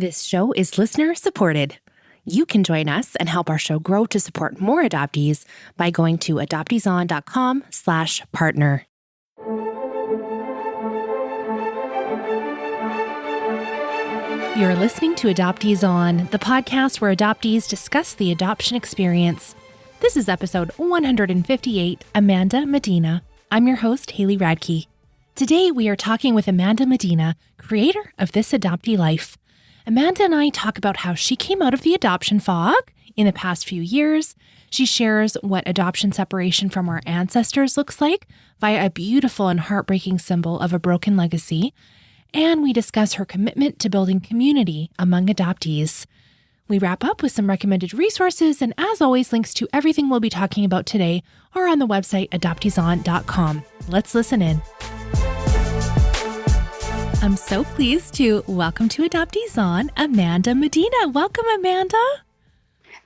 This show is listener supported. You can join us and help our show grow to support more adoptees by going to adopteeson.com/partner. You're listening to Adoptees On, the podcast where adoptees discuss the adoption experience. This is episode 158, Amanda Medina. I'm your host, Haley Radke. Today, we are talking with Amanda Medina, creator of This Adoptee Life. Amanda and I talk about how she came out of the adoption fog in the past few years. She shares what adoption separation from our ancestors looks like via a beautiful and heartbreaking symbol of a broken legacy. And we discuss her commitment to building community among adoptees. We wrap up with some recommended resources, and as always, links to everything we'll be talking about today are on the website adopteeson.com. Let's listen in. I'm so pleased to welcome to Adoptees On, Amanda Medina. Welcome, Amanda.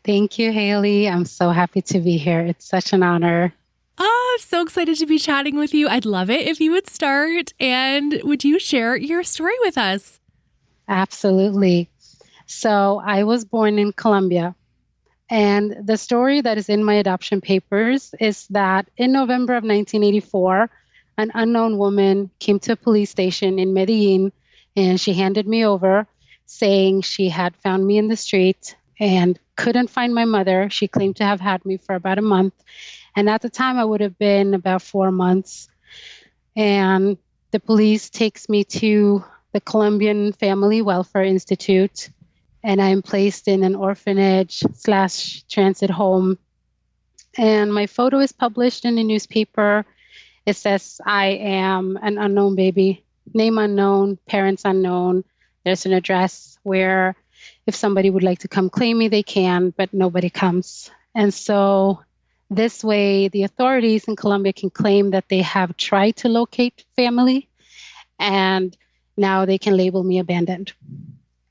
Thank you, Haley. I'm so happy to be here. It's such an honor. Oh, I'm so excited to be chatting with you. I'd love it if you would start, and would you share your story with us? Absolutely. So I was born in Colombia, and the story that is in my adoption papers is that in November of 1984, an unknown woman came to a police station in Medellin, and she handed me over saying she had found me in the street and couldn't find my mother. She claimed to have had me for about a month. And at the time, I would have been about 4 months. And the police takes me to the Colombian Family Welfare Institute, and I'm placed in an orphanage/transit home. And my photo is published in a newspaper. It says I am an unknown baby, name unknown, parents unknown. There's an address where if somebody would like to come claim me, they can, but nobody comes. And so this way, the authorities in Colombia can claim that they have tried to locate family, and now they can label me abandoned,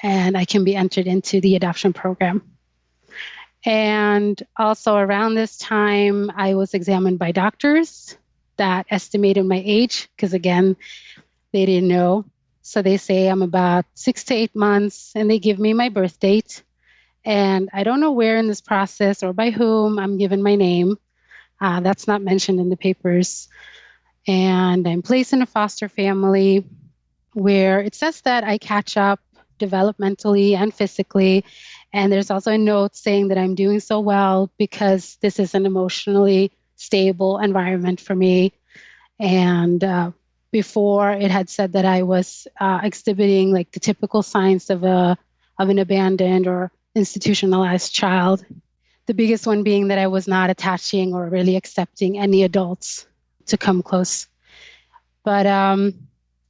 and I can be entered into the adoption program. And also around this time, I was examined by doctors that estimated my age, because again, they didn't know. So they say I'm about 6 to 8 months, and they give me my birth date. And I don't know where in this process or by whom I'm given my name. That's not mentioned in the papers. And I'm placed in a foster family where it says that I catch up developmentally and physically. And there's also a note saying that I'm doing so well because this is an emotionally stable environment for me. And before, it had said that I was exhibiting like the typical signs of an abandoned or institutionalized child. The biggest one being that I was not attaching or really accepting any adults to come close. But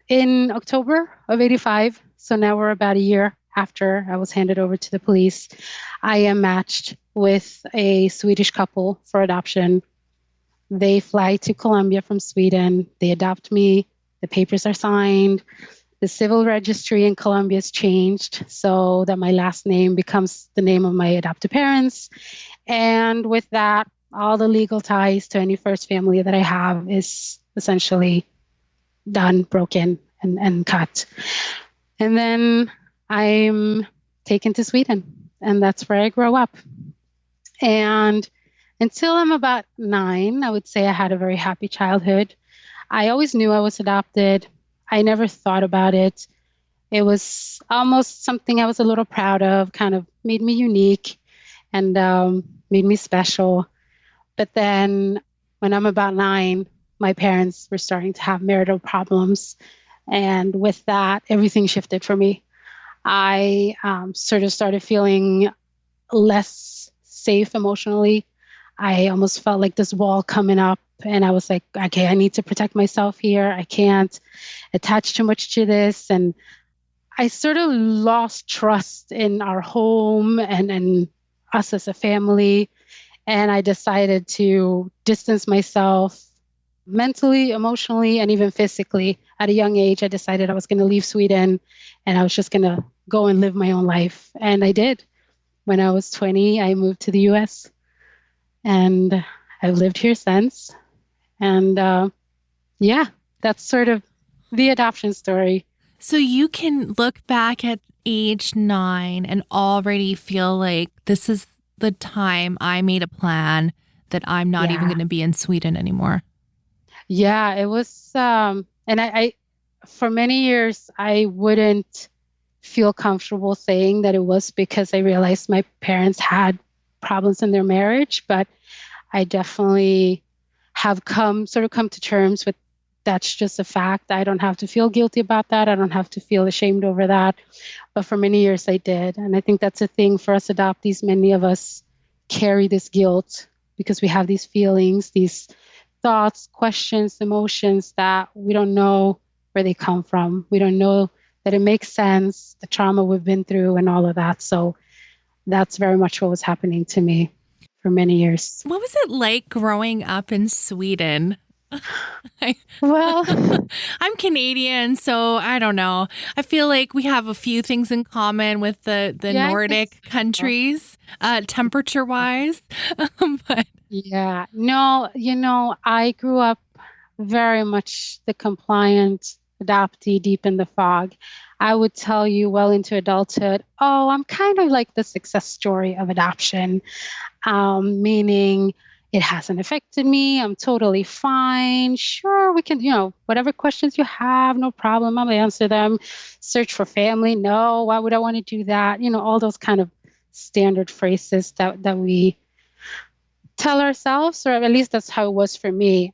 in October of 85, so now we're about a year after I was handed over to the police, I am matched with a Swedish couple for adoption. They fly to Colombia from Sweden. They adopt me. The papers are signed. The civil registry in Colombia is changed so that my last name becomes the name of my adoptive parents. And with that, all the legal ties to any first family that I have is essentially done, broken, and cut. And then I'm taken to Sweden, and that's where I grow up. And until I'm about 9, I would say I had a very happy childhood. I always knew I was adopted. I never thought about it. It was almost something I was a little proud of, kind of made me unique and made me special. But then when I'm about 9, my parents were starting to have marital problems. And with that, everything shifted for me. I sort of started feeling less safe emotionally. I almost felt like this wall coming up, and I was like, okay, I need to protect myself here. I can't attach too much to this. And I sort of lost trust in our home and us as a family. And I decided to distance myself mentally, emotionally, and even physically. At a young age, I decided I was going to leave Sweden and I was just going to go and live my own life. And I did. When I was 20, I moved to the US, and I've lived here since. And yeah, that's sort of the adoption story. So you can look back at age 9 and already feel like this is the time I made a plan that I'm not even Yeah. going to be in Sweden anymore. Yeah, it was, and I, for many years, I wouldn't feel comfortable saying that it was because I realized my parents had problems in their marriage, but I definitely have come to terms with that's just a fact. I don't have to feel guilty about that. I don't have to feel ashamed over that. But for many years I did. And I think that's a thing for us adoptees. Many of us carry this guilt because we have these feelings, these thoughts, questions, emotions that we don't know where they come from. We don't know that it makes sense, the trauma we've been through and all of that. So that's very much what was happening to me for many years. What was it like growing up in Sweden? I, Well, I'm Canadian, so I don't know. I feel like we have a few things in common with the yeah, I think Nordic so. countries, temperature wise. But Yeah. No, I grew up very much the compliant adoptee deep in the fog. I would tell you well into adulthood, oh, I'm kind of like the success story of adoption, meaning it hasn't affected me. I'm totally fine. Sure, we can, whatever questions you have, no problem. I'll answer them. Search for family. No, why would I want to do that? All those kind of standard phrases that we tell ourselves, or at least that's how it was for me.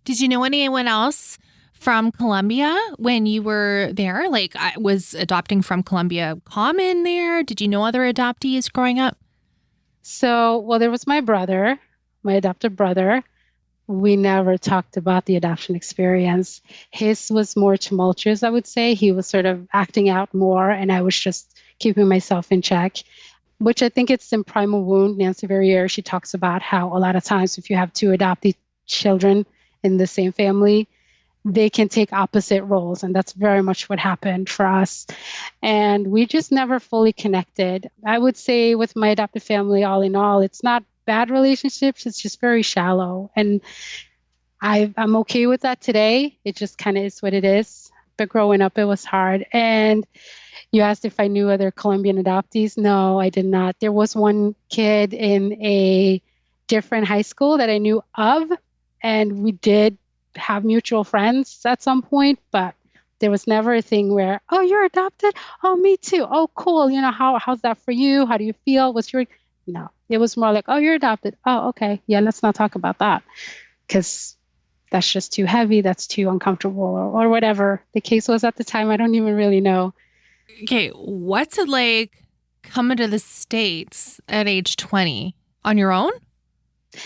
did you know anyone else from Colombia when you were there? Like, was adopting from Colombia common there? Did you know other adoptees growing up? So, well, there was my brother, my adopted brother. We never talked about the adoption experience. His was more tumultuous, I would say. He was sort of acting out more, and I was just keeping myself in check, which I think it's in Primal Wound. Nancy Verrier, she talks about how a lot of times if you have two adopted children in the same family, they can take opposite roles. And that's very much what happened for us. And we just never fully connected. I would say with my adopted family, all in all, it's not bad relationships, it's just very shallow. And I'm okay with that today. It just kind of is what it is. But growing up, it was hard. And you asked if I knew other Colombian adoptees. No, I did not. There was one kid in a different high school that I knew of, and we did have mutual friends at some point, but there was never a thing where, oh, you're adopted? Oh, me too. Oh, cool. How's that for you? How do you feel? What's your... No, it was more like, oh, you're adopted. Oh, okay. Yeah, let's not talk about that because that's just too heavy. That's too uncomfortable or whatever the case was at the time. I don't even really know. Okay, what's it like coming to the States at age 20 on your own?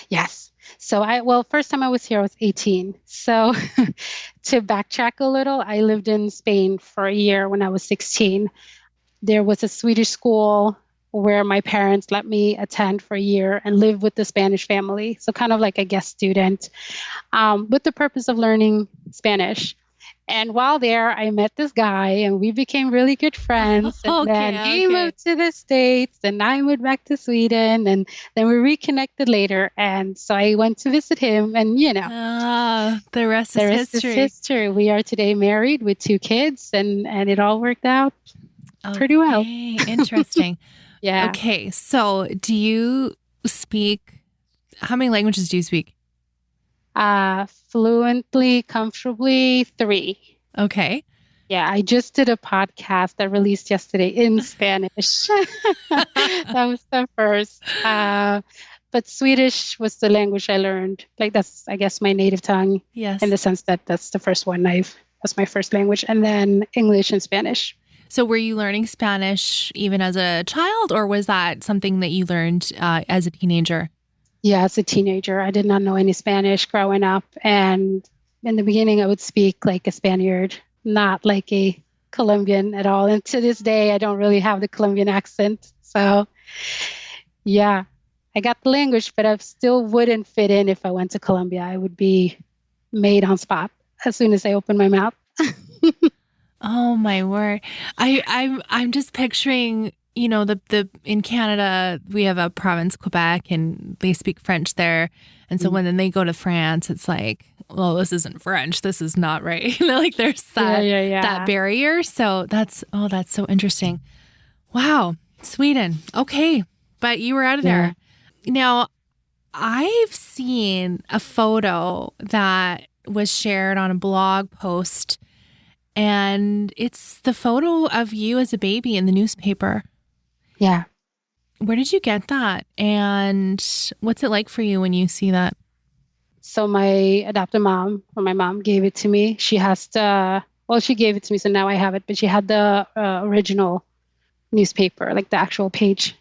Yes. So first time I was here, I was 18. So to backtrack a little, I lived in Spain for a year when I was 16. There was a Swedish school where my parents let me attend for a year and live with the Spanish family. So kind of like a guest student, with the purpose of learning Spanish. And while there, I met this guy and we became really good friends. And then he Okay. moved to the States and I moved back to Sweden. And then we reconnected later. And so I went to visit him. And, The rest the is rest is history. history. We are today married with 2 kids and it all worked out pretty well. Okay, interesting. Yeah. Okay, so do you speak, how many languages do you speak? Fluently, comfortably, 3. Okay. Yeah, I just did a podcast that released yesterday in Spanish. That was the first. But Swedish was the language I learned. Like that's, I guess, my native tongue Yes. in the sense that that's the first one that's my first language. And then English and Spanish. So were you learning Spanish even as a child, or was that something that you learned as a teenager? Yeah, as a teenager, I did not know any Spanish growing up. And in the beginning, I would speak like a Spaniard, not like a Colombian at all. And to this day, I don't really have the Colombian accent. So, yeah, I got the language, but I still wouldn't fit in if I went to Colombia. I would be made on spot as soon as I open my mouth. Oh my word. I'm just picturing the in Canada, we have a province, Quebec, and they speak French there. And so when then they go to France, it's like, well, this isn't French. This is not right. Like there's that barrier. So that's so interesting. Wow. Sweden. Okay. But you were out of there. Now, I've seen a photo that was shared on a blog post, and it's the photo of you as a baby in the newspaper. Yeah. Where did you get that? And what's it like for you when you see that? So my adoptive mom, or my mom, gave it to me. She has she gave it to me, so now I have it, but she had the original newspaper, like the actual page.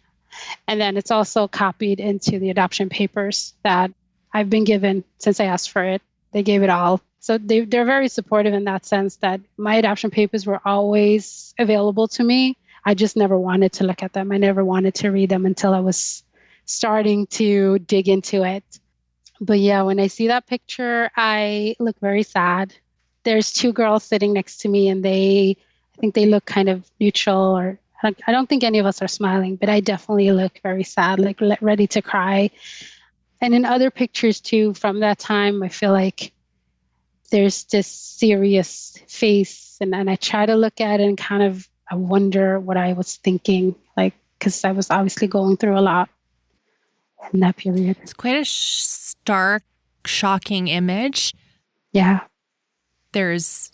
And then it's also copied into the adoption papers that I've been given since I asked for it. They gave it all. So they're very supportive in that sense that my adoption papers were always available to me. I just never wanted to look at them. I never wanted to read them until I was starting to dig into it. But yeah, when I see that picture, I look very sad. There's two girls sitting next to me, and I think they look kind of neutral, or I don't think any of us are smiling, but I definitely look very sad, like ready to cry. And in other pictures too from that time, I feel like there's this serious face, and I try to look at it and kind of I wonder what I was thinking, like, because I was obviously going through a lot in that period. It's quite a stark, shocking image. Yeah. There's,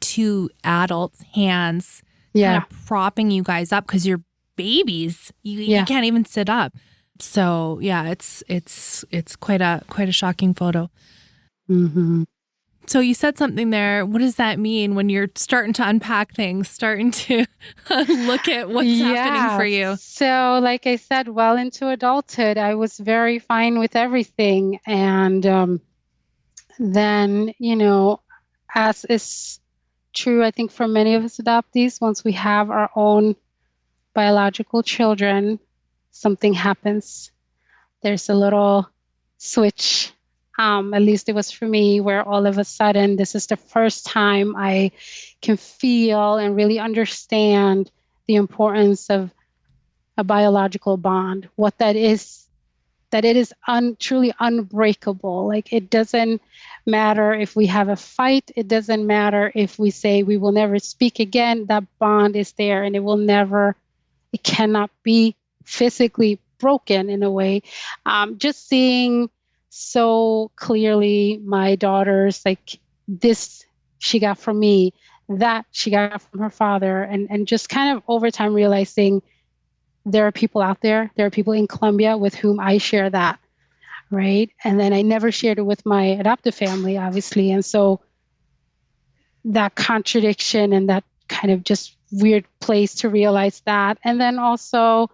two adults' hands kind of propping you guys up because you're babies. You can't even sit up. So yeah, it's quite a shocking photo. Mm-hmm. So you said something there. What does that mean when you're starting to unpack things, starting to look at what's happening for you? So like I said, well into adulthood, I was very fine with everything. And then, as is true, I think for many of us adoptees, once we have our own biological children, something happens. There's a little switch. At least it was for me, where all of a sudden, this is the first time I can feel and really understand the importance of a biological bond, what that is, that it is truly unbreakable. Like, it doesn't matter if we have a fight. It doesn't matter if we say we will never speak again. That bond is there, and it cannot be physically broken in a way. Just seeing so clearly my daughters, like, this she got from me, that she got from her father, and just kind of over time realizing there are people out there, there are people in Colombia with whom I share that, right? And then I never shared it with my adoptive family, obviously. And so that contradiction and that kind of just weird place to realize that. And then also,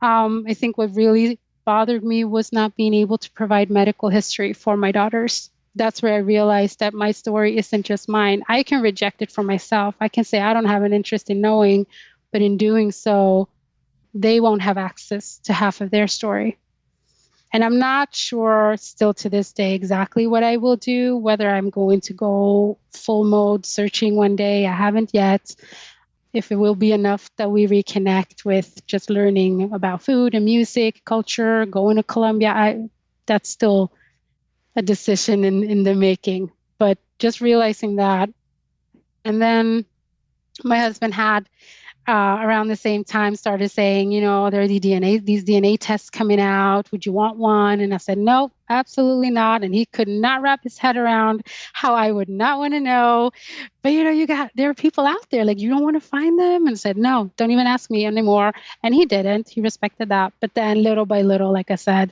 I think what really bothered me was not being able to provide medical history for my daughters. That's where I realized that my story isn't just mine. I can reject it for myself. I can say I don't have an interest in knowing, but in doing so, they won't have access to half of their story. And I'm not sure still to this day exactly what I will do, whether I'm going to go full mode searching one day. I haven't yet. If it will be enough that we reconnect with just learning about food and music, culture, going to Colombia, that's still a decision in the making. But just realizing that. And then my husband had around the same time started saying, there are these DNA tests coming out. Would you want one? And I said, no, absolutely not. And he could not wrap his head around how I would not want to know. But, there are people out there, like, you don't want to find them? And said, no, don't even ask me anymore. And he didn't. He respected that. But then little by little, like I said,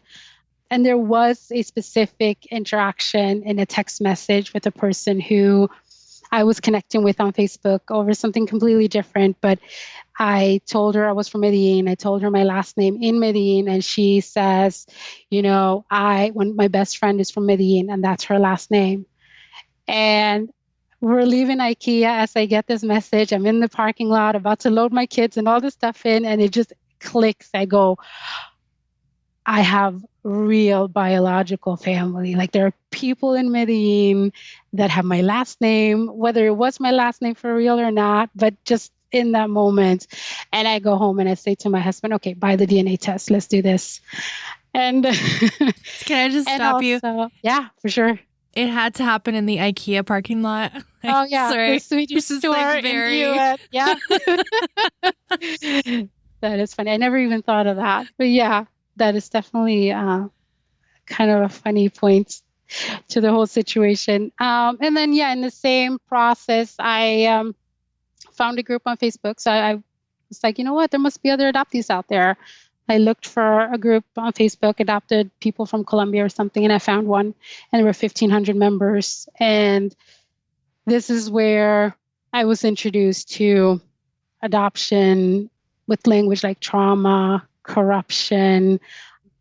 and there was a specific interaction in a text message with a person who I was connecting with on Facebook over something completely different. But I told her I was from Medellin. I told her my last name in Medellin. And she says, when my best friend is from Medellin, and that's her last name. And we're leaving IKEA as I get this message. I'm in the parking lot about to load my kids and all this stuff in. And it just clicks. I go, I have real biological family. Like, there are people in Medellin that have my last name, whether it was my last name for real or not, but just in that moment. And I go home and I say to my husband, okay, buy the DNA test. Let's do this. And Can I just and stop you? also, yeah, for sure. It had to happen in the IKEA parking lot. Oh yeah, the Sorry. Swedish This is store like in the very. US. Yeah. That is funny. I never even thought of that. But yeah, that is definitely kind of a funny point to the whole situation. And then, yeah, in the same process, I found a group on Facebook. So I was like, you know what? There must be other adoptees out there. I looked for a group on Facebook, adopted people from Colombia or something, and I found one, and there were 1,500 members. And this is where I was introduced to adoption with language like trauma, corruption,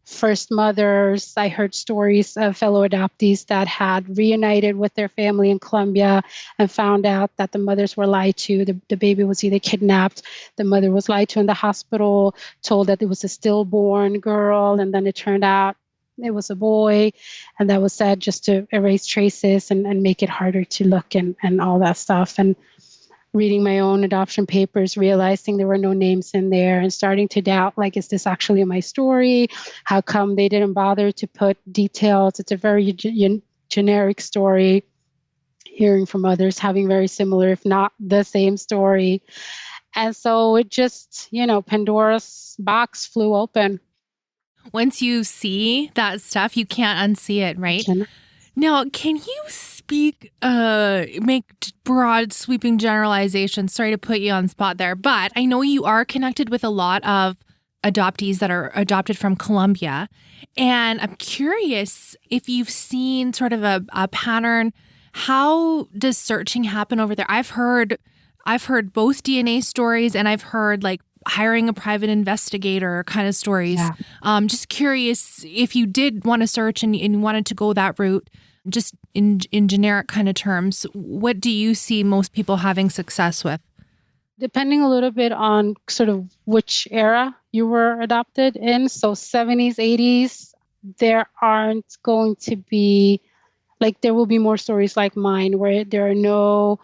first mothers. I heard stories of fellow adoptees that had reunited with their family in Colombia and found out that the mothers were lied to. The baby was either kidnapped, the mother was lied to in the hospital, told that it was a stillborn girl, and then it turned out it was a boy. And that was said just to erase traces and make it harder to look and all that stuff. And reading my own adoption papers, realizing there were no names in there and starting to doubt, like, is this actually my story? How come they didn't bother to put details? It's a very generic story. Hearing from others having very similar, if not the same story. And so it just, Pandora's box flew open. Once you see that stuff, you can't unsee it, right? Now, can you make broad sweeping generalizations? Sorry to put you on the spot there, but I know you are connected with a lot of adoptees that are adopted from Colombia. And I'm curious if you've seen sort of a pattern. How does searching happen over there? I've heard both DNA stories, and I've heard like hiring a private investigator kind of stories. Yeah. Just curious if you did want to search and wanted to go that route. Just in generic kind of terms, what do you see most people having success with? Depending a little bit on sort of which era you were adopted in. So 70s, 80s, there aren't going to be, like, there will be more stories like mine where there's no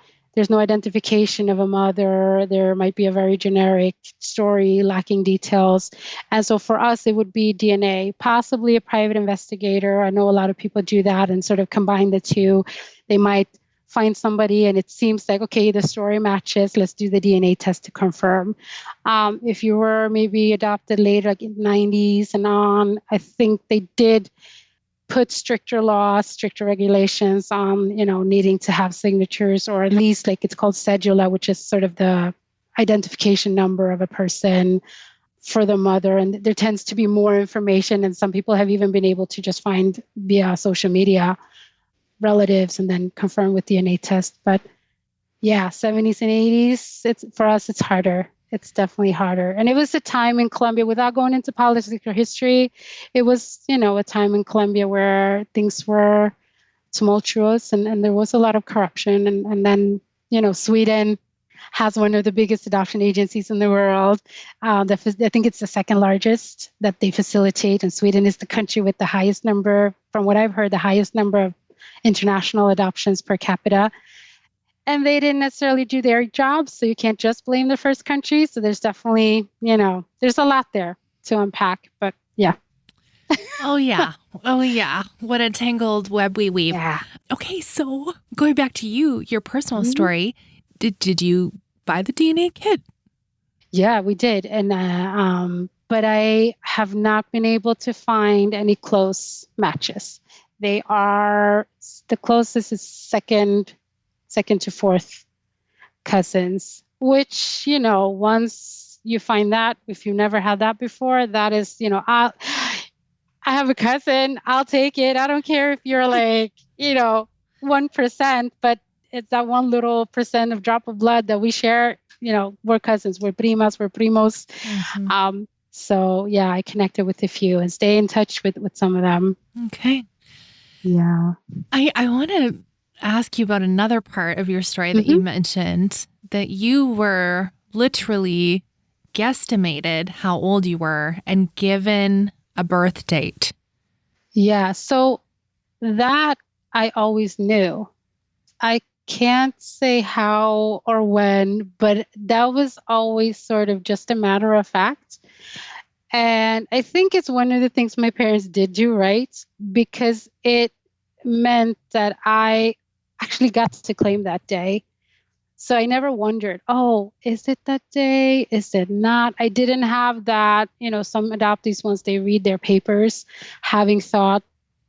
identification of a mother. There might be a very generic story lacking details. And so for us, it would be DNA, possibly a private investigator. I know a lot of people do that and sort of combine the two. They might find somebody and it seems like, okay, the story matches. Let's do the DNA test to confirm. If you were maybe adopted later, like in the 90s and on, I think they did put stricter laws, stricter regulations on, needing to have signatures, or at least, like, it's called cedula, which is sort of the identification number of a person for the mother. And there tends to be more information. And some people have even been able to just find via social media relatives and then confirm with DNA test. But yeah, 70s and 80s, for us, it's harder. It's definitely harder. And it was a time in Colombia, without going into politics or history, it was, a time in Colombia where things were tumultuous and there was a lot of corruption. And then, Sweden has one of the biggest adoption agencies in the world. I think it's the second largest that they facilitate. And Sweden is the country with the highest number, from what I've heard, the highest number of international adoptions per capita. And they didn't necessarily do their job, so you can't just blame the first country. So there's definitely, there's a lot there to unpack. But yeah. Oh, yeah. Oh, yeah. What a tangled web we weave. Yeah. Okay, so going back to your personal story, did you buy the DNA kit? Yeah, we did. And but I have not been able to find any close matches. The closest is second to fourth cousins, which, once you find that, if you've never had that before, that is, I have a cousin, I'll take it. I don't care if you're like, 1%, but it's that one little percent of drop of blood that we share. We're cousins, we're primas, we're primos. Mm-hmm. So yeah, I connected with a few and stay in touch with some of them. Okay. Yeah. I want to ask you about another part of your story that you mentioned, that you were literally guesstimated how old you were and given a birth date. Yeah. So that I always knew. I can't say how or when, but that was always sort of just a matter of fact. And I think it's one of the things my parents did do right, because it meant that I actually got to claim that day. So I never wondered, oh, is it that day? Is it not? I didn't have that. Some adoptees, once they read their papers, having thought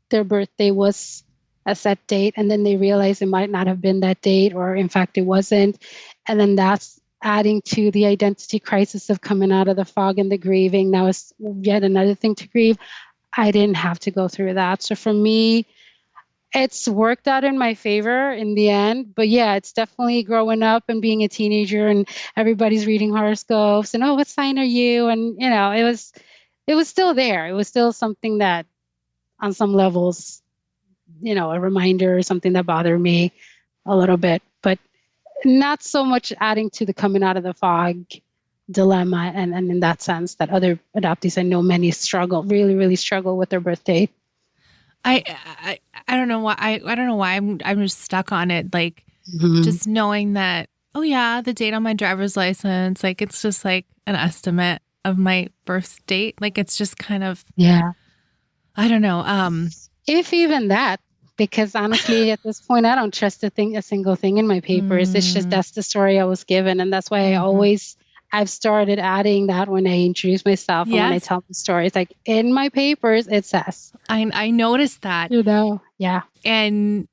their birthday was a set date, and then they realize it might not have been that date, or in fact, it wasn't. And then that's adding to the identity crisis of coming out of the fog and the grieving. Now it's yet another thing to grieve. I didn't have to go through that. So for me, it's worked out in my favor in the end. But yeah, it's definitely growing up and being a teenager, and everybody's reading horoscopes and, oh, what sign are you? And it was still there. It was still something that on some levels, a reminder or something that bothered me a little bit, but not so much adding to the coming out of the fog dilemma. And in that sense, that other adoptees, I know many really, really struggle with their birthday. I don't know why I don't know why I'm just stuck on it. Like, Mhm. just knowing that, oh yeah, the date on my driver's license, like it's just like an estimate of my birth date. Like it's just kind of, Yeah. I don't know. If even that, because honestly, at this point, I don't trust a single thing in my papers. It's just that's the story I was given, and that's why I've started adding that when I introduce myself and when I tell the story. It's like in my papers, it says. I noticed that. Yeah. And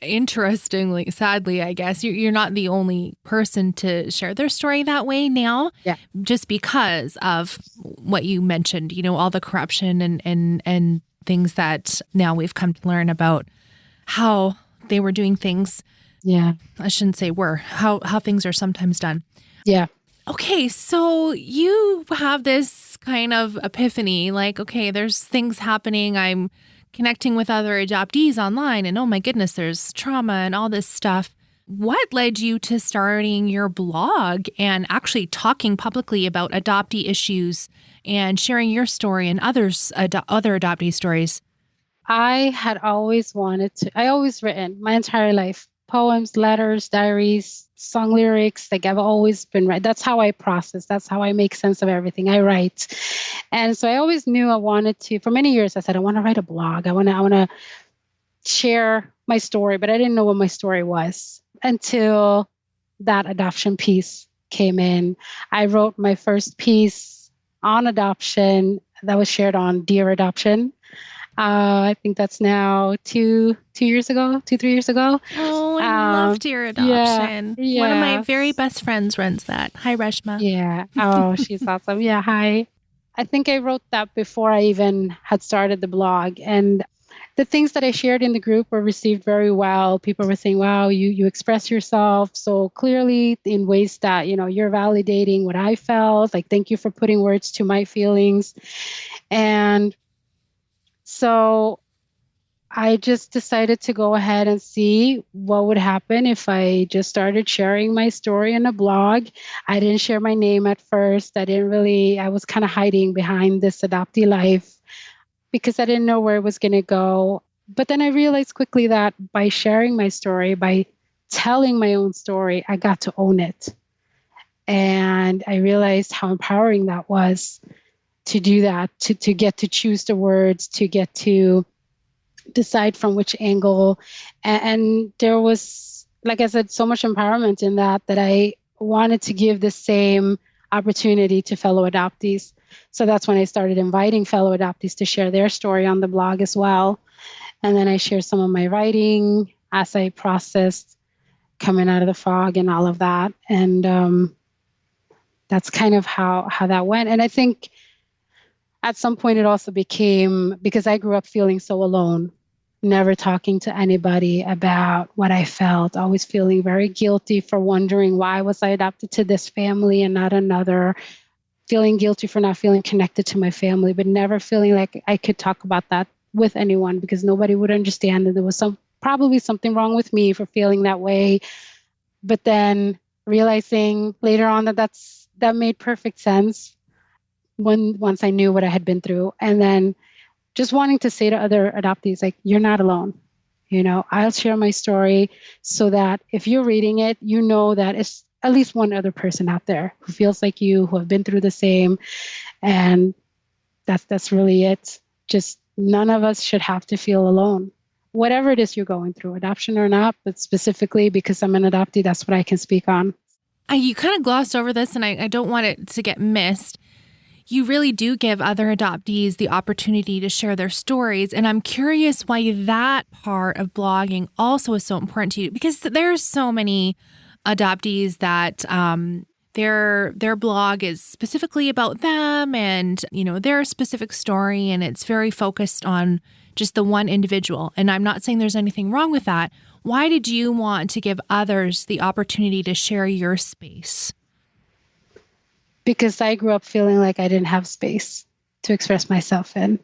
interestingly, sadly, I guess you're not the only person to share their story that way now. Yeah. Just because of what you mentioned, all the corruption and things that now we've come to learn about how they were doing things. Yeah. I shouldn't say were, how things are sometimes done. Yeah. Okay, so you have this kind of epiphany, like, okay, there's things happening. I'm connecting with other adoptees online, and oh my goodness, there's trauma and all this stuff. What led you to starting your blog and actually talking publicly about adoptee issues and sharing your story and other adoptee stories? I had always I always written my entire life, poems, letters, diaries, song lyrics. Like I've always been right. That's how I process. That's how I make sense of everything. I write. And so I always knew I wanted to, for many years, I said, I want to write a blog. I want to share my story, but I didn't know what my story was until that adoption piece came in. I wrote my first piece on adoption that was shared on Dear Adoption. I think that's now 3 years ago. Oh, I love Dear Adoption. Yeah. One of my very best friends runs that. Hi, Reshma. Yeah. Oh, she's awesome. Yeah. Hi. I think I wrote that before I even had started the blog. And the things that I shared in the group were received very well. People were saying, wow, you express yourself so clearly in ways that, you're validating what I felt. Like, thank you for putting words to my feelings. And so I just decided to go ahead and see what would happen if I just started sharing my story in a blog. I didn't share my name at first. I was kind of hiding behind This Adoptee Life because I didn't know where it was going to go. But then I realized quickly that by sharing my story, by telling my own story, I got to own it. And I realized how empowering that was to do that, to get to choose the words, to get to decide from which angle. And there was, like I said, so much empowerment in that I wanted to give the same opportunity to fellow adoptees. So that's when I started inviting fellow adoptees to share their story on the blog as well. And then I shared some of my writing as I processed coming out of the fog and all of that. And that's kind of how that went. And I think at some point it also became, because I grew up feeling so alone, never talking to anybody about what I felt, always feeling very guilty for wondering why was I adopted to this family and not another, feeling guilty for not feeling connected to my family, but never feeling like I could talk about that with anyone because nobody would understand that there was probably something wrong with me for feeling that way. But then realizing later on that made perfect sense once I knew what I had been through. And then just wanting to say to other adoptees, like, you're not alone. I'll share my story so that if you're reading it, you know that it's at least one other person out there who feels like you, who have been through the same. And that's really it. Just none of us should have to feel alone. Whatever it is you're going through, adoption or not, but specifically because I'm an adoptee, that's what I can speak on. You kind of glossed over this, and I don't want it to get missed. You really do give other adoptees the opportunity to share their stories. And I'm curious why that part of blogging also is so important to you, because there's so many adoptees that their blog is specifically about them and, their specific story, and it's very focused on just the one individual. And I'm not saying there's anything wrong with that. Why did you want to give others the opportunity to share your space? Because I grew up feeling like I didn't have space to express myself in.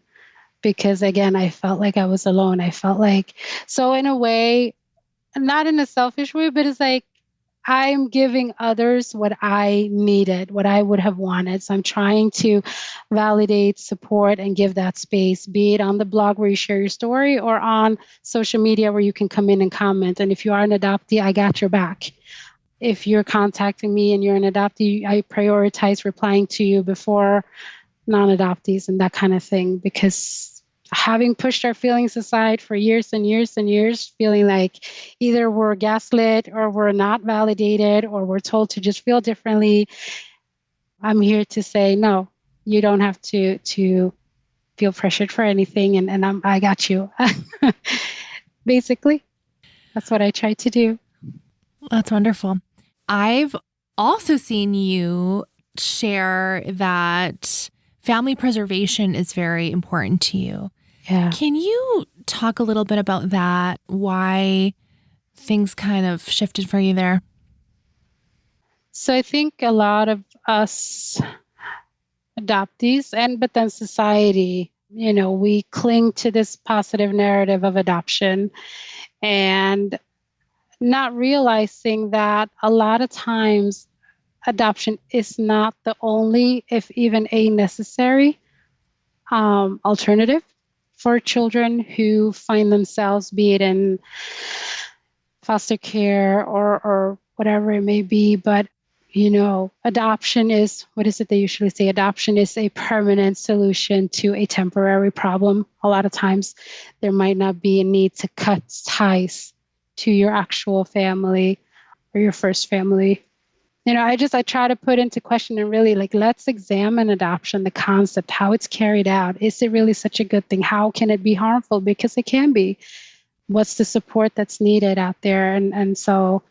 Because again, I felt like I was alone. I felt like, so in a way, not in a selfish way, but it's like I'm giving others what I needed, what I would have wanted. So I'm trying to validate, support, and give that space, be it on the blog where you share your story or on social media where you can come in and comment. And if you are an adoptee, I got your back. If you're contacting me and you're an adoptee, I prioritize replying to you before non-adoptees and that kind of thing, because having pushed our feelings aside for years and years and years, feeling like either we're gaslit or we're not validated or we're told to just feel differently, I'm here to say, no, you don't have to feel pressured for anything, and I got you. Basically, that's what I try to do. That's wonderful. I've also seen you share that family preservation is very important to you. Yeah. Can you talk a little bit about that? Why things kind of shifted for you there? So I think a lot of us adoptees but then society, we cling to this positive narrative of adoption and not realizing that a lot of times adoption is not the only, if even a necessary, alternative for children who find themselves, be it in foster care or whatever it may be. But, adoption is, what is it they usually say? Adoption is a permanent solution to a temporary problem. A lot of times there might not be a need to cut ties to your actual family or your first family. I try to put into question and really let's examine adoption, the concept, how it's carried out. Is it really such a good thing? How can it be harmful? Because it can be. What's the support that's needed out there? And so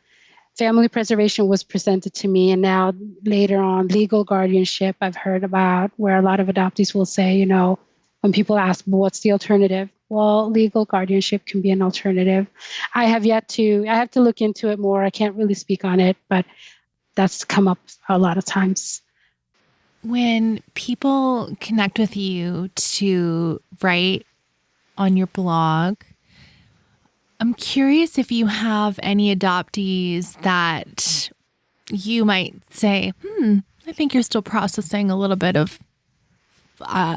family preservation was presented to me. And now later on, legal guardianship, I've heard about, where a lot of adoptees will say, when people ask, well, what's the alternative? Well, legal guardianship can be an alternative. I have to look into it more. I can't really speak on it, but that's come up a lot of times. When people connect with you to write on your blog, I'm curious if you have any adoptees that you might say, I think you're still processing a little bit of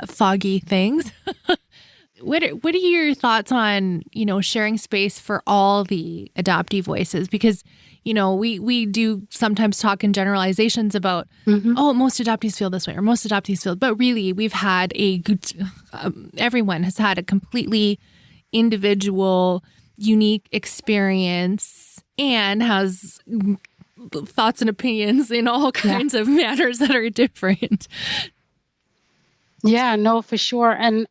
foggy things. What are your thoughts on, sharing space for all the adoptee voices? Because, we do sometimes talk in generalizations about, most adoptees feel this way or most adoptees feel, but really we've had everyone has had a completely individual, unique experience and has thoughts and opinions in all kinds of matters that are different. Yeah, no, for sure. And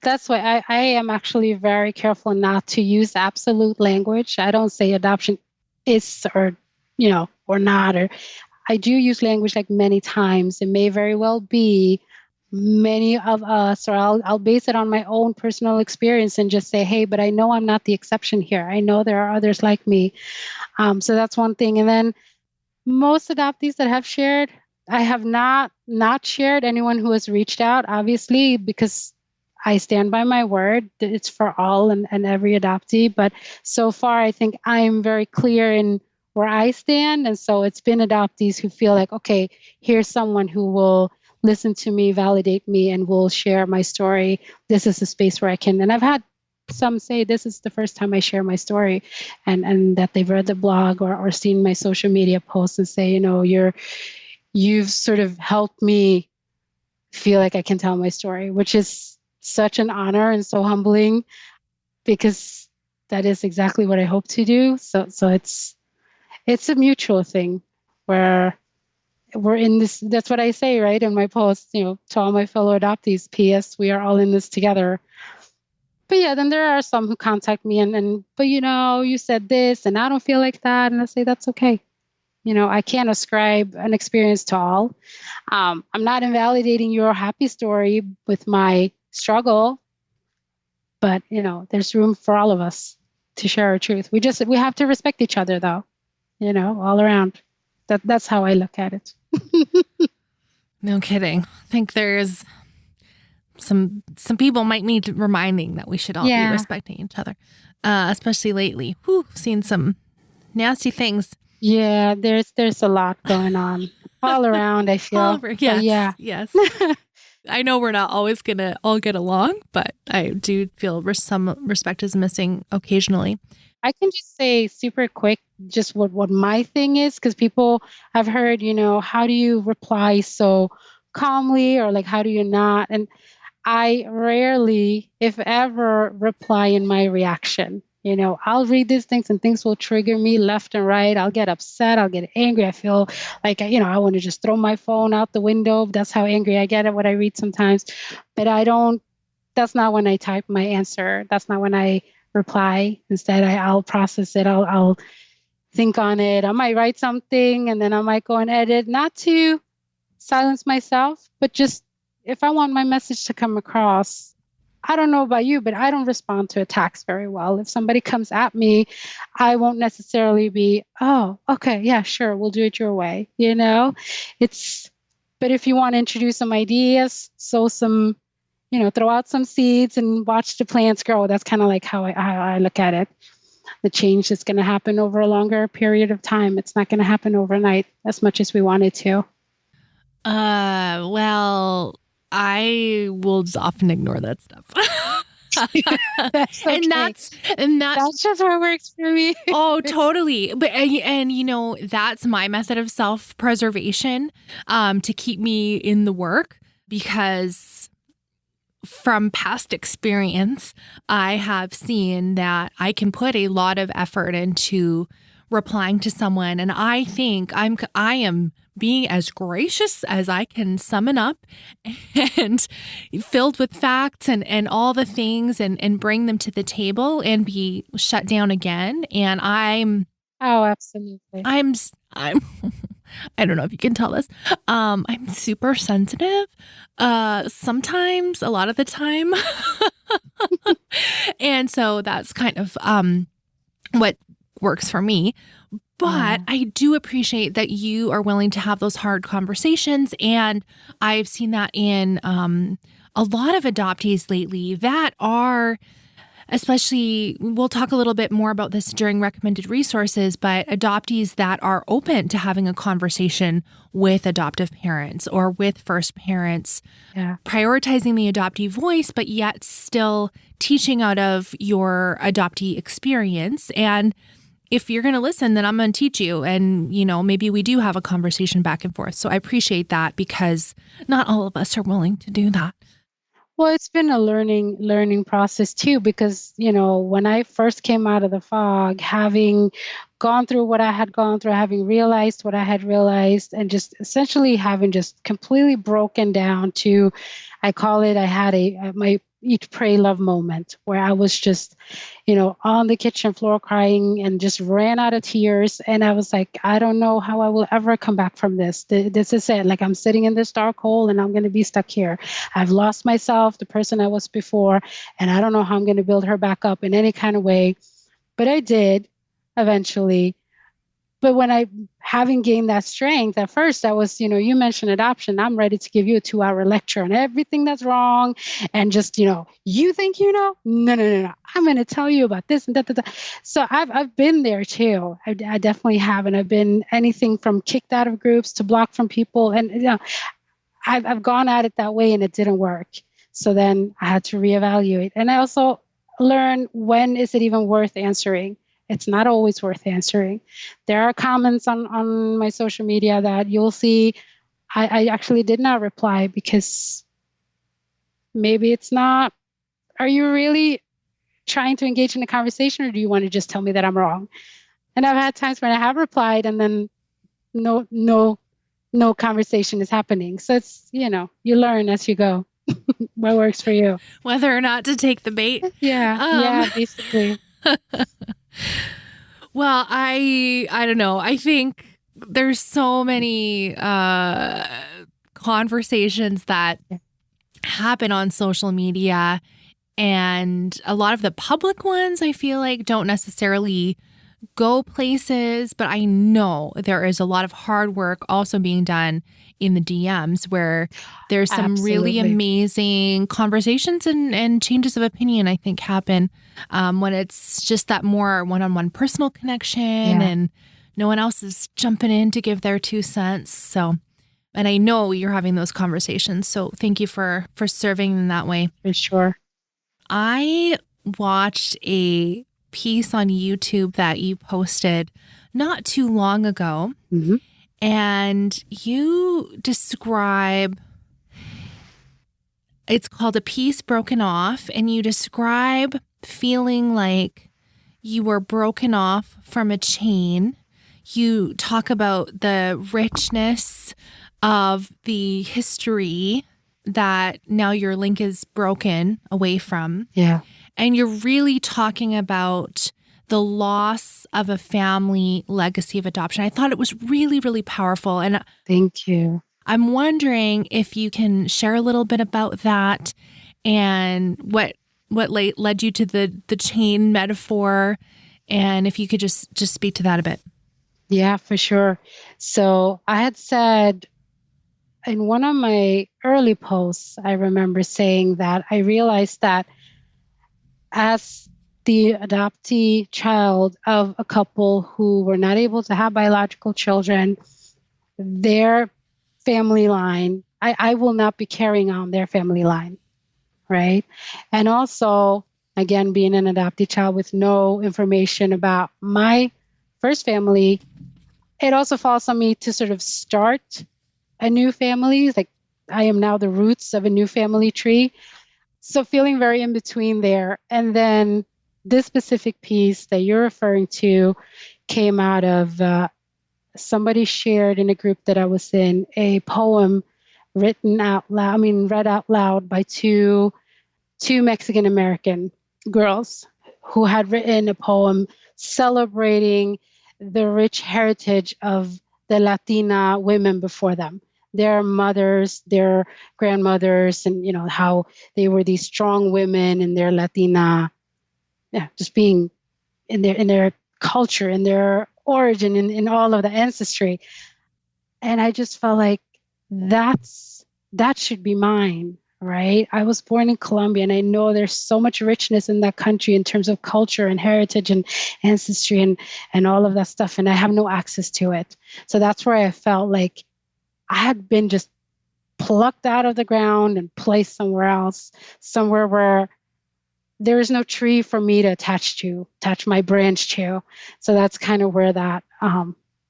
that's why I am actually very careful not to use absolute language. I don't say adoption is or not, or I do use language many times. It may very well be many of us, or I'll base it on my own personal experience and just say, hey, but I know I'm not the exception here. I know there are others like me. So that's one thing. And then most adoptees that have shared, I have not shared anyone who has reached out, obviously, because I stand by my word. It's for all and every adoptee. But so far, I think I'm very clear in where I stand. And so it's been adoptees who feel like, okay, here's someone who will listen to me, validate me, and will share my story. This is a space where I can. And I've had some say this is the first time I share my story, and that they've read the blog or seen my social media posts and say, you've sort of helped me feel like I can tell my story, which is such an honor and so humbling, because that is exactly what I hope to do. So it's a mutual thing where we're in this. That's what I say, right, in my post, to all my fellow adoptees. P.S. We are all in this together. But yeah, then there are some who contact me but you said this and I don't feel like that. And I say, that's okay. I can't ascribe an experience to all. I'm not invalidating your happy story with my struggle, but there's room for all of us to share our truth. We have to respect each other, though, all around. That's how I look at it. No kidding. I think there's some people might need reminding that we should all be respecting each other, especially lately. Seen some nasty things. Yeah, there's a lot going on all around, I feel. All over, yes. I know we're not always going to all get along, but I do feel some respect is missing occasionally. I can just say super quick just what my thing is, because people have heard, how do you reply so calmly, or like, how do you not? And I rarely, if ever, reply in my reaction. I'll read these things and things will trigger me left and right. I'll get upset. I'll get angry. I feel like, I want to just throw my phone out the window. That's how angry I get at what I read sometimes. But that's not when I type my answer. That's not when I reply. Instead, I'll process it. I'll think on it. I might write something and then I might go and edit, not to silence myself, but just if I want my message to come across. I don't know about you, but I don't respond to attacks very well. If somebody comes at me, I won't necessarily be, oh, okay, yeah, sure, we'll do it your way. But if you want to introduce some ideas, sow some, throw out some seeds and watch the plants grow. That's kind of like how I look at it. The change is going to happen over a longer period of time. It's not going to happen overnight as much as we want it to. Well, I will often ignore that stuff. That's okay. and that's just what works for me. Oh, totally. But that's my method of self-preservation, to keep me in the work, because from past experience, I have seen that I can put a lot of effort into replying to someone, and I think I am being as gracious as I can summon up, and filled with facts and all the things, and bring them to the table and be shut down again. And absolutely. I'm I don't know if you can tell this. I'm super sensitive. Sometimes, a lot of the time. And so that's kind of what works for me. But I do appreciate that you are willing to have those hard conversations. And I've seen that in a lot of adoptees lately that are, especially, we'll talk a little bit more about this during recommended resources, but adoptees that are open to having a conversation with adoptive parents or with first parents, prioritizing the adoptee voice, but yet still teaching out of your adoptee experience. And if you're going to listen, then I'm going to teach you. And, maybe we do have a conversation back and forth. So I appreciate that, because not all of us are willing to do that. Well, it's been a learning process too, because, when I first came out of the fog, having gone through what I had gone through, having realized what I had realized, and just essentially having just completely broken down to, I call it, I had my eat, pray, love moment where I was just, on the kitchen floor crying and just ran out of tears. And I was like, I don't know how I will ever come back from this. This is it. Like, I'm sitting in this dark hole and I'm going to be stuck here. I've lost myself, the person I was before, and I don't know how I'm going to build her back up in any kind of way. But I did eventually. But when having gained that strength, at first I was, you mentioned adoption. I'm ready to give you a 2-hour lecture on everything that's wrong. And just, you think No. I'm going to tell you about this and that. So I've been there too. I definitely have. And I've been anything from kicked out of groups to blocked from people. And, I've gone at it that way and it didn't work. So then I had to reevaluate. And I also learn when is it even worth answering. It's not always worth answering. There are comments on my social media that you'll see I actually did not reply because maybe it's not, are you really trying to engage in a conversation, or do you want to just tell me that I'm wrong? And I've had times when I have replied and then no conversation is happening. So it's, you learn as you go what works for you. Whether or not to take the bait. Yeah, basically. Well, I don't know. I think there's so many conversations that happen on social media, and a lot of the public ones I feel like don't necessarily go places, but I know there is a lot of hard work also being done in the DMs where there's some really amazing conversations and changes of opinion, I think, happen when it's just that more one-on-one personal connection and no one else is jumping in to give their 2 cents. So, and I know you're having those conversations. So thank you for serving in that way. For sure. I watched a piece on YouTube that you posted not too long ago. Mm-hmm. And you describe, it's called A Piece Broken Off, and you describe feeling like you were broken off from a chain. You talk about the richness of the history that now your link is broken away from. Yeah. And you're really talking about the loss of a family legacy of adoption. I thought it was really, really powerful. And thank you. I'm wondering if you can share a little bit about that and what led you to the chain metaphor, and if you could just speak to that a bit. Yeah, for sure. So I had said in one of my early posts, I remember saying that I realized that as the adoptee child of a couple who were not able to have biological children, their family line, I will not be carrying on their family line, right? And also, again, being an adoptee child with no information about my first family, it also falls on me to sort of start a new family. Like I am now the roots of a new family tree. So feeling very in between there. And then this specific piece that you're referring to came out of somebody shared in a group that I was in a poem read out loud by two Mexican American girls who had written a poem celebrating the rich heritage of the Latina women before them. Their mothers, their grandmothers, and how they were these strong women in their Latina, just being in their culture, in their origin, in all of the ancestry. And I just felt like that should be mine, right? I was born in Colombia, and I know there's so much richness in that country in terms of culture and heritage and ancestry and all of that stuff, and I have no access to it. So that's where I felt like I had been just plucked out of the ground and placed somewhere else, somewhere where there is no tree for me to attach my branch to. So that's kind of where that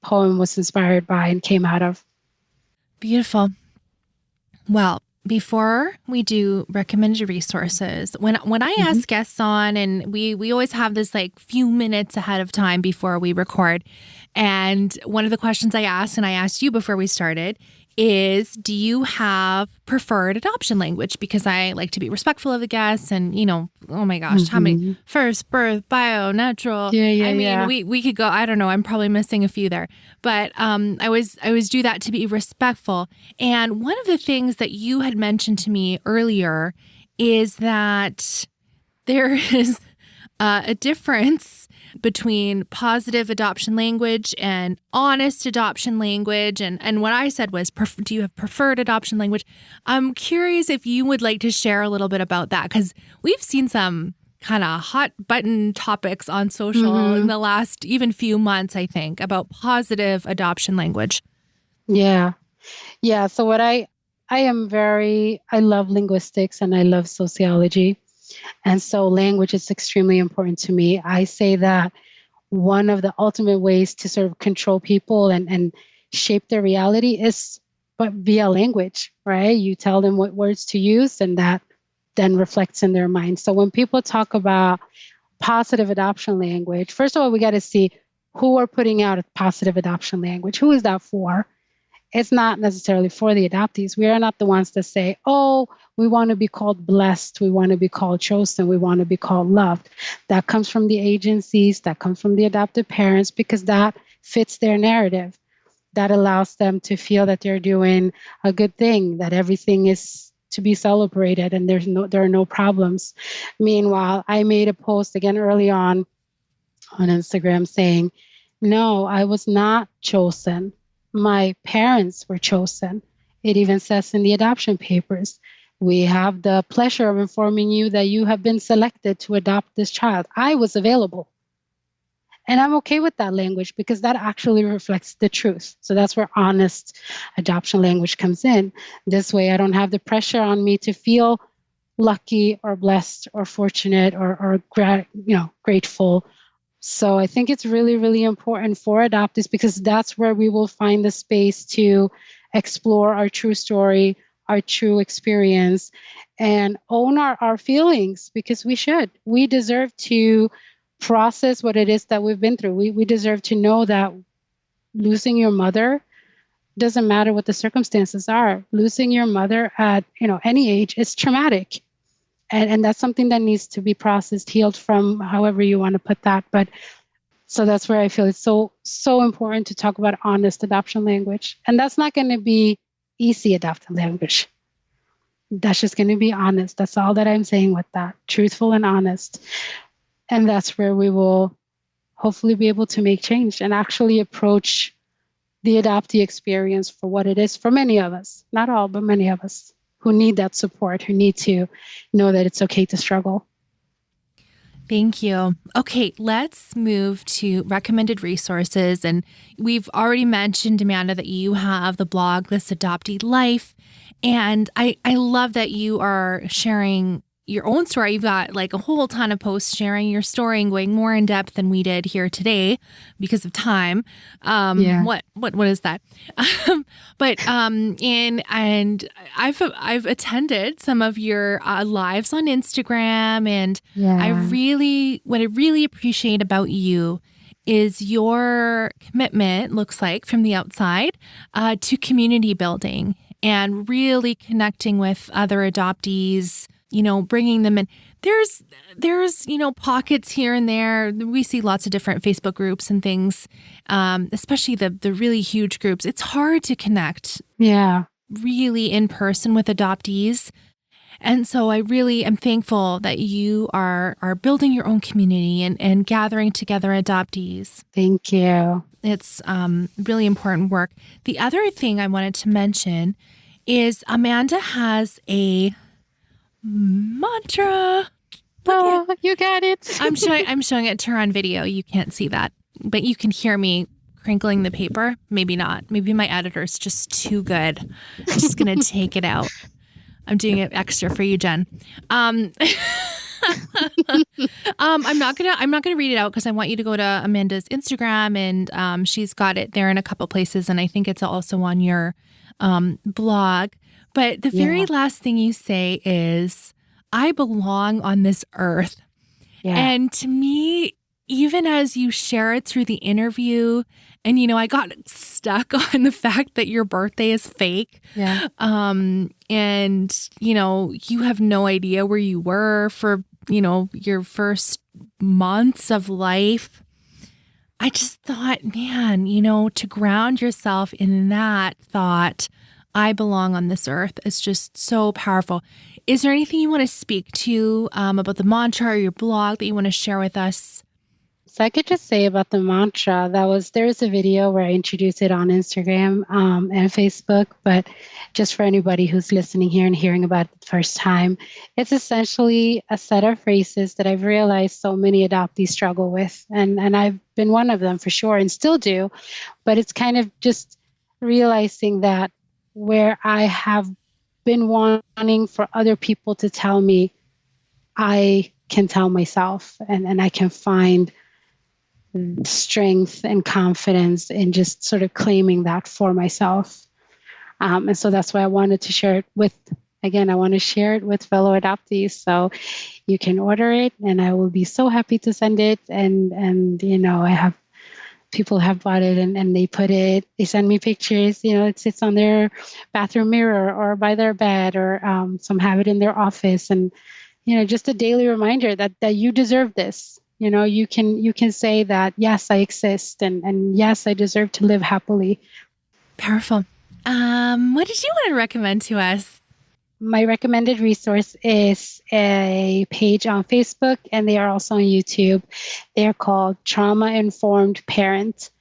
poem was inspired by and came out of. Beautiful. Well, before we do recommended resources, when I ask guests on, and we always have this like few minutes ahead of time before we record, and one of the questions I asked, and I asked you before we started, is do you have preferred adoption language? Because I like to be respectful of the guests, and oh my gosh, how many first, birth, bio, natural. We could go, I don't know, I'm probably missing a few there. But I always do that to be respectful. And one of the things that you had mentioned to me earlier is that there is a difference between positive adoption language and honest adoption language. And what I said was, do you have preferred adoption language? I'm curious if you would like to share a little bit about that, because we've seen some kind of hot button topics on social in the last even few months, I think, about positive adoption language. Yeah. So what I love linguistics and I love sociology. And so language is extremely important to me. I say that one of the ultimate ways to sort of control people and shape their reality is but via language, right? You tell them what words to use, and that then reflects in their mind. So when people talk about positive adoption language, first of all, we got to see who are putting out a positive adoption language. Who is that for? It's not necessarily for the adoptees. We are not the ones that say, oh, we want to be called blessed. We want to be called chosen. We want to be called loved. That comes from the agencies. That comes from the adopted parents, because that fits their narrative. That allows them to feel that they're doing a good thing, that everything is to be celebrated and there are no problems. Meanwhile, I made a post again early on Instagram saying, no, I was not chosen. My parents were chosen. It even says in the adoption papers, we have the pleasure of informing you that you have been selected to adopt this child. I was available. And I'm okay with that language because that actually reflects the truth. So that's where honest adoption language comes in. This way, I don't have the pressure on me to feel lucky or blessed or fortunate or grateful. So I think it's really, really important for adoptees, because that's where we will find the space to explore our true story, our true experience, and own our feelings, because we should. We deserve to process what it is that we've been through. We deserve to know that losing your mother doesn't matter what the circumstances are. Losing your mother at any age is traumatic. And that's something that needs to be processed, healed from, however you want to put that. But so that's where I feel it's so important to talk about honest adoption language. And that's not going to be easy adoption language. That's just going to be honest. That's all that I'm saying with that. Truthful and honest. And that's where we will hopefully be able to make change and actually approach the adoptee experience for what it is for many of us. Not all, but many of us who need that support, who need to know that it's okay to struggle. Thank you. Okay, let's move to recommended resources. And we've already mentioned, Amanda, that you have the blog, This Adoptee Life. And I love that you are sharing your own story. You've got like a whole ton of posts sharing your story and going more in depth than we did here today because of time. What is that? And I've attended some of your lives on Instagram, and what I really appreciate about you is your commitment, looks like from the outside, to community building and really connecting with other adoptees, bringing them in. There's, pockets here and there. We see lots of different Facebook groups and things, especially the really huge groups. It's hard to connect really in person with adoptees. And so I really am thankful that you are building your own community and gathering together adoptees. Thank you. It's really important work. The other thing I wanted to mention is Amanda has a mantra. Oh, you got it. I'm showing it to her on video. You can't see that, but you can hear me crinkling the paper. Maybe not. Maybe my editor's just too good. I'm just going to take it out. I'm doing it extra for you, Jen. I'm not gonna read it out because I want you to go to Amanda's Instagram, and she's got it there in a couple places, and I think it's also on your blog. But the very last thing you say is, I belong on this earth. Yeah. And to me, even as you share it through the interview, and, I got stuck on the fact that your birthday is fake. Yeah. And, you have no idea where you were for, your first months of life. I just thought, man, to ground yourself in that thought, I belong on this earth, is just so powerful. Is there anything you want to speak to about the mantra or your blog that you want to share with us? So I could just say about the mantra, there's a video where I introduced it on Instagram and Facebook, but just for anybody who's listening here and hearing about it the first time, it's essentially a set of phrases that I've realized so many adoptees struggle with. And I've been one of them for sure and still do, but it's kind of just realizing that where I have been wanting for other people to tell me, I can tell myself, and I can find strength and confidence in just sort of claiming that for myself. And so that's why I wanted to share it with, again, I want to share it with fellow adoptees. So you can order it, and I will be so happy to send it. And I have people have bought it, and they send me pictures. It sits on their bathroom mirror or by their bed, or some have it in their office. And, just a daily reminder that you deserve this. You can say that, yes, I exist, and yes, I deserve to live happily. Powerful. What did you want to recommend to us? My recommended resource is a page on Facebook, and they are also on YouTube. They're called Trauma Informed Parent.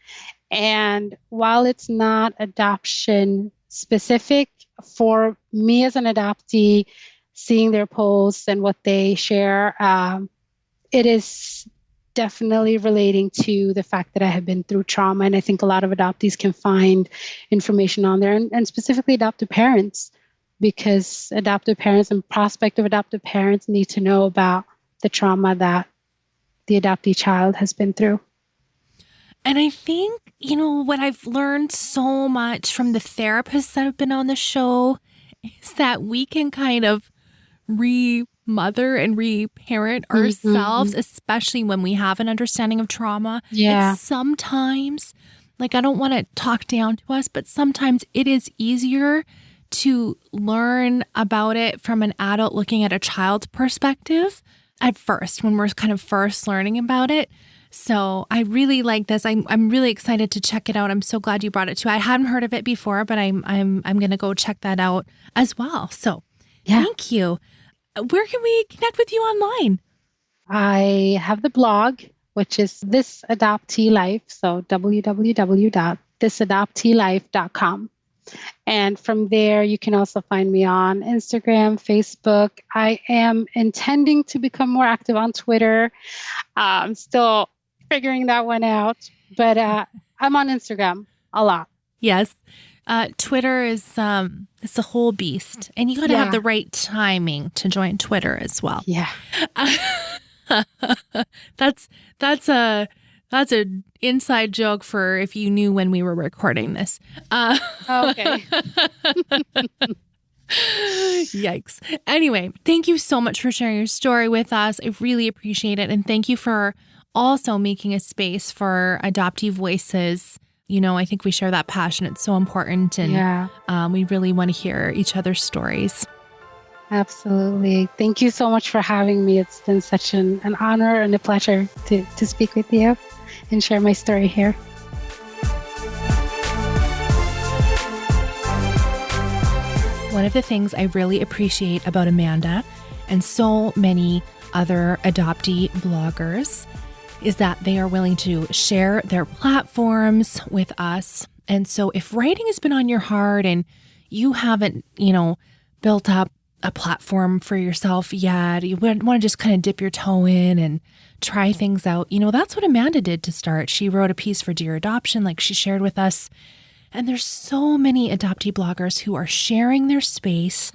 And while it's not adoption specific, for me as an adoptee, seeing their posts and what they share, it is definitely relating to the fact that I have been through trauma. And I think a lot of adoptees can find information on there, and specifically adoptive parents, because adoptive parents and prospective adoptive parents need to know about the trauma that the adoptee child has been through. And I think, what I've learned so much from the therapists that have been on the show is that we can kind of re-mother and re-parent ourselves, especially when we have an understanding of trauma. Yeah. And sometimes, I don't want to talk down to us, but sometimes it is easier to learn about it from an adult looking at a child's perspective at first, when we're kind of first learning about it. So I really like this. I'm really excited to check it out. I'm so glad you brought it to. I hadn't heard of it before, but I'm going to go check that out as well. So Thank you. Where can we connect with you online? I have the blog, which is This Adoptee Life. So www.thisadopteelife.com. And from there, you can also find me on Instagram, Facebook. I am intending to become more active on Twitter. I'm still figuring that one out, but I'm on Instagram a lot. Yes. Twitter is it's a whole beast, and you got to have the right timing to join Twitter as well. Yeah. That's an inside joke for if you knew when we were recording this. Okay. Yikes. Anyway, thank you so much for sharing your story with us. I really appreciate it. And thank you for also making a space for adoptee voices. I think we share that passion. It's so important. And we really want to hear each other's stories. Absolutely. Thank you so much for having me. It's been such an honor and a pleasure to speak with you and share my story here. One of the things I really appreciate about Amanda and so many other adoptee bloggers is that they are willing to share their platforms with us. And so if writing has been on your heart and you haven't, built up a platform for yourself yet, you want to just kind of dip your toe in and try things out, that's what Amanda did to start. She wrote a piece for Dear Adoption, like she shared with us. And there's so many adoptee bloggers who are sharing their space,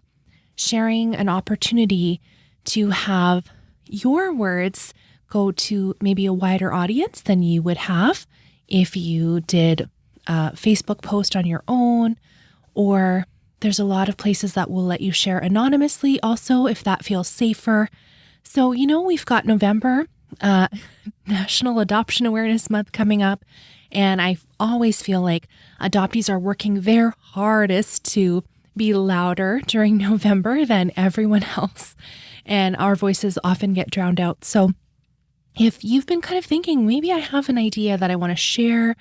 sharing an opportunity to have your words go to maybe a wider audience than you would have if you did a Facebook post on your own, or there's a lot of places that will let you share anonymously also if that feels safer. So, we've got November, National Adoption Awareness Month coming up, and I always feel like adoptees are working their hardest to be louder during November than everyone else, and our voices often get drowned out. So if you've been kind of thinking, maybe I have an idea that I want to share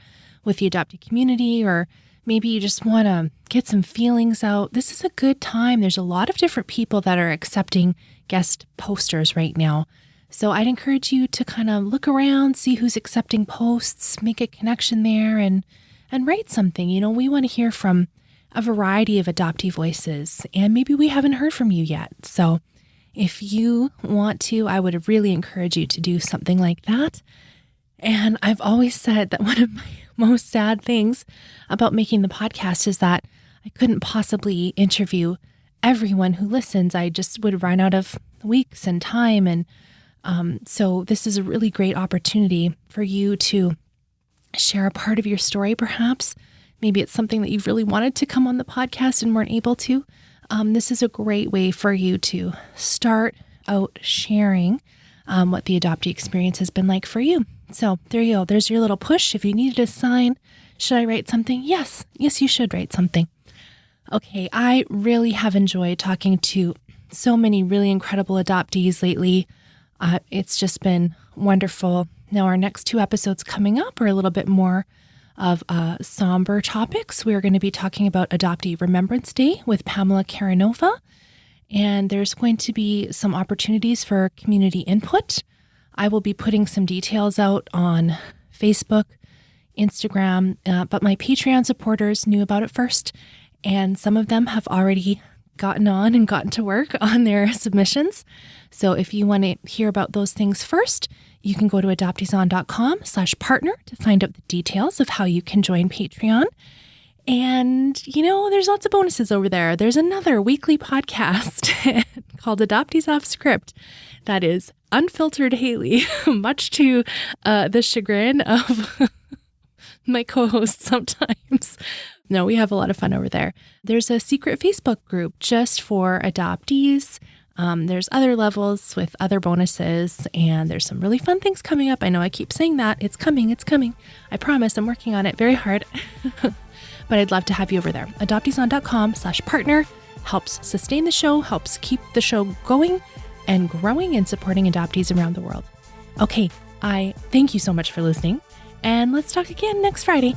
with the adoptee community, or maybe you just want to get some feelings out, this is a good time. There's a lot of different people that are accepting guest posters right now. So I'd encourage you to kind of look around, see who's accepting posts, make a connection there, and write something. We want to hear from a variety of adoptee voices, and maybe we haven't heard from you yet. So if you want to, I would really encourage you to do something like that. And I've always said that one of my most sad things about making the podcast is that I couldn't possibly interview everyone who listens. I just would run out of weeks and time. And so this is a really great opportunity for you to share a part of your story, perhaps. Maybe it's something that you've really wanted to come on the podcast and weren't able to. This is a great way for you to start out sharing what the adoptee experience has been like for you. So there you go. There's your little push. If you needed a sign, should I write something? Yes, you should write something. Okay, I really have enjoyed talking to so many really incredible adoptees lately. It's just been wonderful. Now, our next 2 episodes coming up are a little bit more of somber topics. We're going to be talking about Adoptee Remembrance Day with Pamela Karanova, and there's going to be some opportunities for community input. I will be putting some details out on Facebook, Instagram, but my Patreon supporters knew about it first, and some of them have already gotten on and gotten to work on their submissions. So if you want to hear about those things first, you can go to adopteeson.com/partner to find out the details of how you can join Patreon. And, there's lots of bonuses over there. There's another weekly podcast called Adoptees Off Script that is unfiltered Haley, much to the chagrin of my co-host sometimes. No, we have a lot of fun over there. There's a secret Facebook group just for adoptees. There's other levels with other bonuses, and there's some really fun things coming up. I know I keep saying that. It's coming. I promise. I'm working on it very hard. But I'd love to have you over there. Adopteeson.com/partner helps sustain the show, helps keep the show going and growing and supporting adoptees around the world. Okay, I thank you so much for listening, and let's talk again next Friday.